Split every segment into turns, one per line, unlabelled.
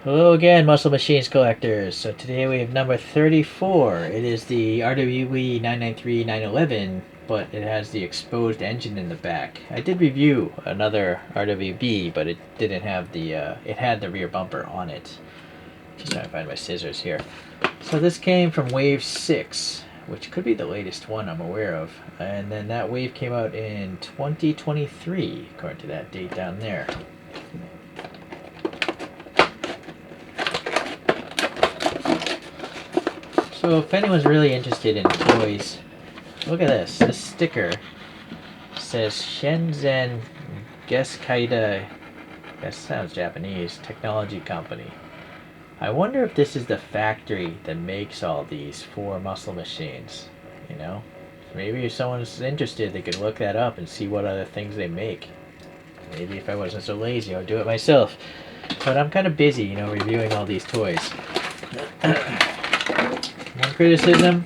Hello again, Muscle Machines collectors. So today we have number 34. It is the RWB 993-911, but it has the exposed engine in the back. I did review another RWB, but it didn't have the, it had the rear bumper on it. Just trying to find my scissors here. So this came from Wave 6, which could be the latest one I'm aware of. And then that wave came out in 2023, according to that date down there. So if anyone's really interested in toys, look at this. This sticker says Shenzhen Geskaida, that sounds Japanese, technology company. I wonder if this is the factory that makes all these for muscle machines, you know? Maybe if someone's interested, they could look that up and see what other things they make. Maybe if I wasn't so lazy, I would do it myself. But I'm kind of busy, you know, reviewing all these toys. One criticism,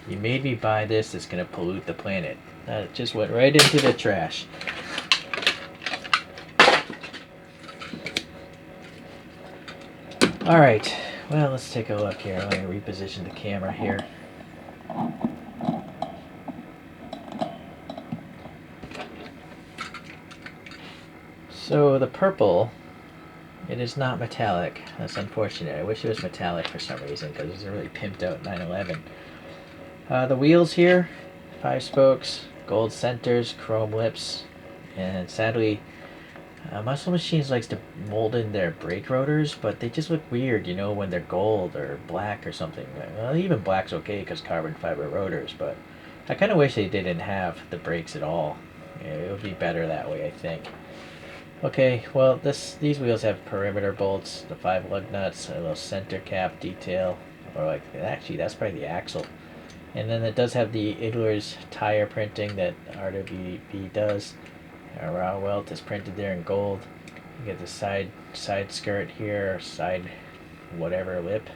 you made me buy this that's going to pollute the planet. That just went right into the trash. Alright, well, let's take a look here. Let me reposition the camera here. So the purple, it is not metallic. That's unfortunate. I wish it was metallic for some reason because it's a really pimped out 911. The wheels here, 5 spokes, gold centers, chrome lips, and sadly, Muscle Machines likes to mold in their brake rotors, but they just look weird, you know, when they're gold or black or something. Well, even black's okay because carbon fiber rotors, but I kind of wish they didn't have the brakes at all. Yeah, it would be better that way, I think. Okay, well, these wheels have perimeter bolts, the 5 lug nuts, a little center cap detail, or like, actually that's probably the axle. And then it does have the Idler's tire printing that RWB does. Raw welt is printed there in gold. You get the side skirt here, side whatever lip,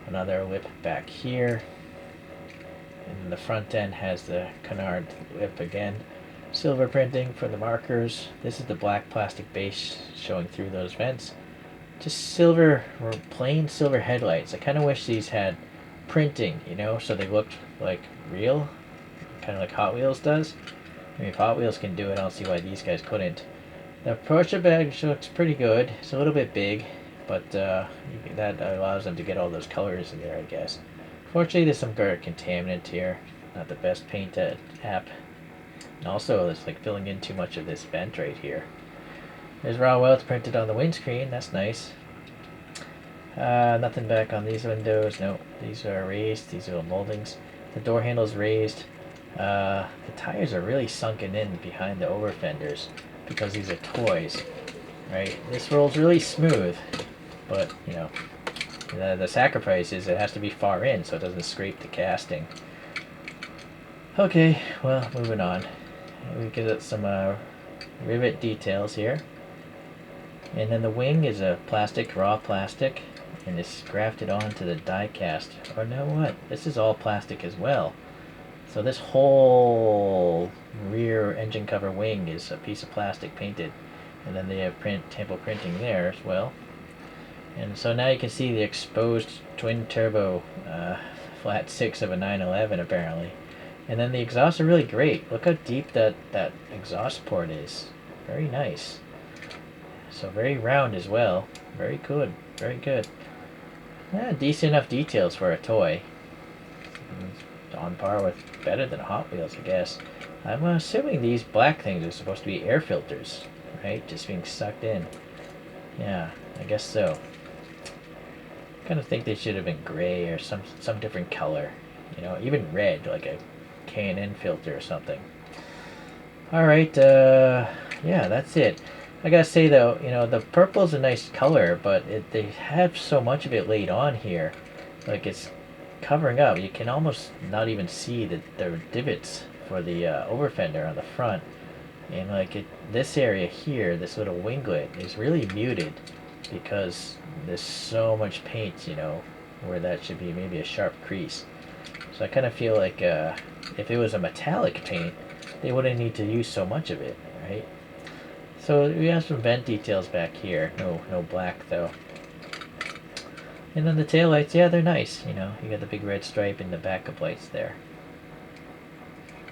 another lip back here. And the front end has the canard lip again. Silver printing for the markers. This is the black plastic base showing through those vents. Just silver, or plain silver headlights. I kind of wish these had printing, you know, so they looked like real, kind of like Hot Wheels does. I mean, if Hot Wheels can do it, I don't see why these guys couldn't. The Porsche badge looks pretty good. It's a little bit big, but that allows them to get all those colors in there, I guess. Fortunately, there's some contaminant here. Not the best paint app. And also, it's like filling in too much of this vent right here. There's raw welds printed on the windscreen. That's nice. Nothing back on these windows. No, these are raised. These are moldings. The door handle's raised. The tires are really sunken in behind the over fenders because these are toys, right? This rolls really smooth, but you know, the sacrifice is it has to be far in so it doesn't scrape the casting. Okay, well, moving on. We get some rivet details here. And then the wing is a plastic, raw plastic, and it's grafted onto the die cast. Or no, what? This is all plastic as well. So this whole rear engine cover wing is a piece of plastic painted. And then they have tempo printing there as well. And so now you can see the exposed twin turbo flat 6 of a 911 apparently. And then the exhausts are really great. Look how deep that exhaust port is. Very nice. So very round as well. Very good. Very good. Decent enough details for a toy. On par with better than Hot Wheels, I guess. I'm assuming these black things are supposed to be air filters, right? Just being sucked in. Yeah, I guess so. Kind of think they should have been gray or some different color. You know, even red, like a K&N filter or something. Alright, yeah, that's it. I gotta say though, you know, the purple's a nice color, but they have so much of it laid on here. Like it's covering up. You can almost not even see the divots for the over fender on the front. And like this area here, this little winglet is really muted because there's so much paint, you know, where that should be maybe a sharp crease. So I kind of feel like if it was a metallic paint, they wouldn't need to use so much of it, right? So we have some vent details back here. No black though. And then the taillights, yeah, they're nice. You know, you got the big red stripe in the backup lights there.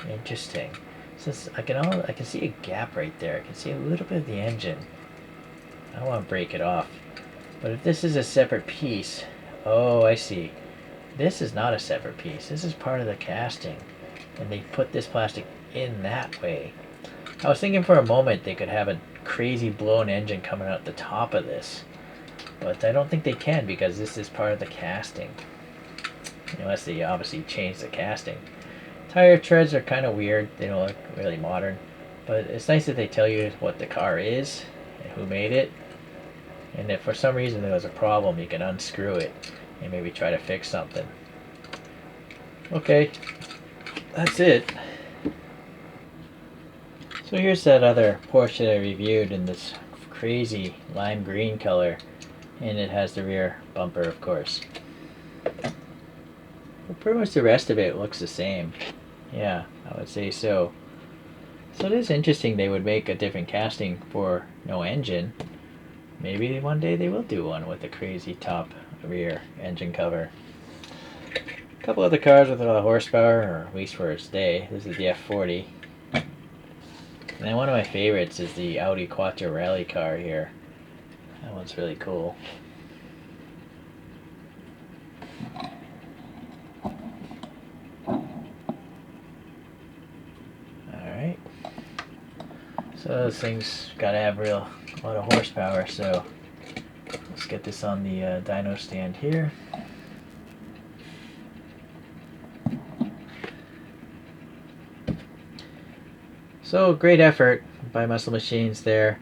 Interesting. Since I can see a gap right there. I can see a little bit of the engine. I don't want to break it off. But if this is a separate piece, oh, I see. This is not a separate piece. This is part of the casting. And they put this plastic in that way. I was thinking for a moment they could have a crazy blown engine coming out the top of this. But I don't think they can because this is part of the casting. Unless they obviously change the casting. Tire treads are kind of weird. They don't look really modern. But it's nice that they tell you what the car is and who made it. And if for some reason there was a problem, you can unscrew it and maybe try to fix something. Okay, that's it. So here's that other Porsche that I reviewed in this crazy lime green color. And it has the rear bumper, of course. Well, pretty much the rest of it looks the same. Yeah, I would say so. So it is interesting they would make a different casting for no engine. Maybe one day they will do one with a crazy top rear engine cover. A couple other cars with a lot of horsepower, or at least for its day. This is the F40. And then one of my favorites is the Audi Quattro rally car here. That one's really cool. Alright. So those things gotta have a lot of horsepower, so let's get this on the dyno stand here. So great effort by Muscle Machines there.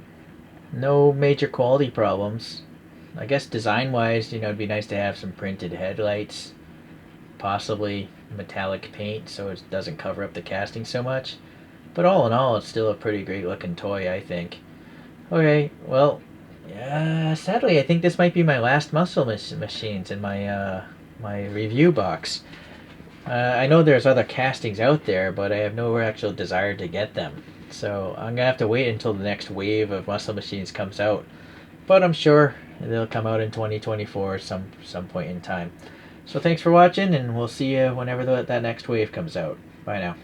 No major quality problems. I guess design-wise, it'd be nice to have some printed headlights, possibly metallic paint so it doesn't cover up the casting so much. But all in all, it's still a pretty great looking toy, I think. Okay, well, sadly, I think this might be my last Muscle Machines in my my review box. I know there's other castings out there, but I have no actual desire to get them. So I'm gonna have to wait until the next wave of Muscle Machines comes out. But I'm sure they'll come out in 2024 some point in time. So thanks for watching, and we'll see you whenever that next wave comes out. Bye now.